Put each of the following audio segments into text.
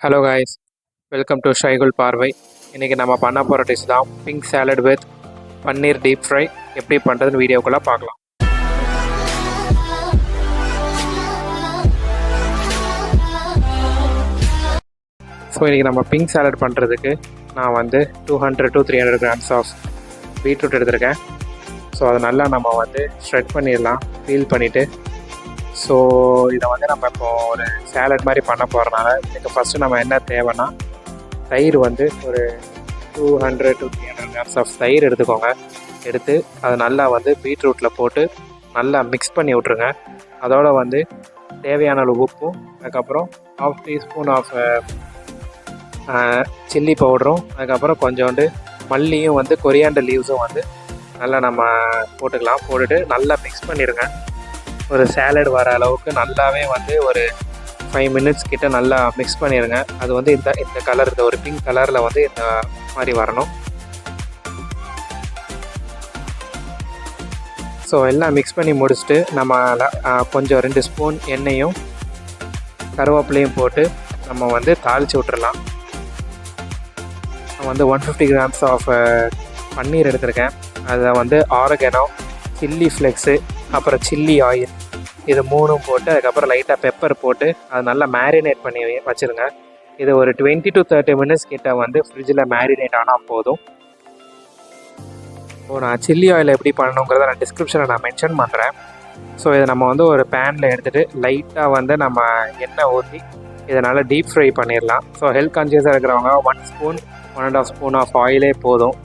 Hello guys, welcome to ஷைகுல் பார்வை. இன்றைக்கி நம்ம பண்ண போகிற டிஷ் தான் pink salad with paneer deep fry. எப்படி பண்ணுறதுன்னு வீடியோக்குள்ளே பார்க்கலாம். ஸோ இன்றைக்கி நம்ம பிங்க் சாலட் பண்ணுறதுக்கு நான் வந்து 200 to 300 grams ஆஃப் பீட்ரூட் எடுத்திருக்கேன். ஸோ அதை நல்லா நம்ம வந்து ஷ்ரெட் பண்ணிடலாம், பீல் பண்ணிவிட்டு. ஸோ இதை வந்து நம்ம இப்போ ஒரு சேலட் மாதிரி பண்ண போகிறனால இதுக்கு ஃபஸ்ட்டு நம்ம என்ன தேவைன்னா, தயிர் வந்து ஒரு 200 to 300 grams ஆஃப் தயிர் எடுத்துக்கோங்க. எடுத்து அதை நல்லா வந்து பீட்ரூட்டில் போட்டு நல்லா மிக்ஸ் பண்ணி விட்ருங்க. அதோடு வந்து தேவையான அளவு உப்பும், அதுக்கப்புறம் 1/2 teaspoon ஆஃப் சில்லி பவுடரும், அதுக்கப்புறம் கொஞ்சோண்டு மல்லியும் வந்து கொரியாண்டர் லீவ்ஸும் வந்து நல்லா நம்ம போட்டுக்கலாம். போட்டுட்டு நல்லா மிக்ஸ் பண்ணிடுங்க. ஒரு சேலட் வர அளவுக்கு நல்லாவே வந்து ஒரு 5 minutes கிட்ட நல்லா மிக்ஸ் பண்ணிடுங்க. அது வந்து இந்த கலர், இந்த ஒரு பிங்க் கலரில் வந்து இந்த மாதிரி வரணும். ஸோ எல்லாம் மிக்ஸ் பண்ணி முடிச்சுட்டு நம்ம கொஞ்சம் 2 ஸ்பூன் எண்ணெயும் கருவேப்பிலையும் போட்டு நம்ம வந்து தாளித்து விட்டுறலாம். நான் வந்து 150 grams ஆஃப் பன்னீர் எடுத்திருக்கேன். அதை வந்து ஆரகனோ, சில்லி ஃப்ளெக்ஸு, அப்புறம் சில்லி ஆயில், இது 3 போட்டு அதுக்கப்புறம் லைட்டாக பெப்பர் போட்டு அதை நல்லா மேரினேட் பண்ணி வச்சுருங்க. இது ஒரு 20 to 30 minutes கிட்ட வந்து ஃப்ரிட்ஜில் மேரினேட் ஆனால் போதும். நான் சில்லி ஆயில் எப்படி பண்ணணுங்கிறத நான் டிஸ்கிரிப்ஷனில் நான் மென்ஷன் பண்ணுறேன். ஸோ இதை நம்ம வந்து ஒரு பேனில் எடுத்துகிட்டு லைட்டாக வந்து நம்ம எண்ணெய் ஊற்றி இதனால் டீப் ஃப்ரை பண்ணிடலாம். ஸோ ஹெல்த் கான்ஷியஸாக இருக்கிறவங்க 1 ஸ்பூன் 1.5 ஸ்பூன் ஆஃப் ஆயிலே போதும்.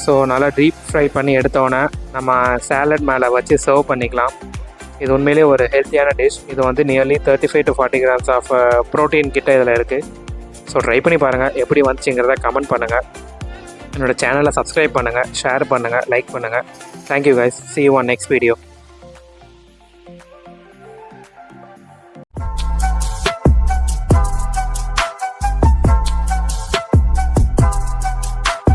ஸோ நல்லா டீப் ஃப்ரை பண்ணி எடுத்தோன்னே நம்ம சேலட் மேலே வச்சு சர்வ் பண்ணிக்கலாம். இது உண்மையிலே ஒரு ஹெல்த்தியான டிஷ். இது வந்து nearly 35 to 40 grams of protein கிட்ட இதில் இருக்குது. ஸோ ட்ரை பண்ணி பாருங்கள், எப்படி வந்துச்சுங்கிறத கமெண்ட் பண்ணுங்கள். என்னோடய சேனலை சப்ஸ்கிரைப் பண்ணுங்கள், ஷேர் பண்ணுங்கள், லைக் பண்ணுங்கள். Thank you guys, see you on next video.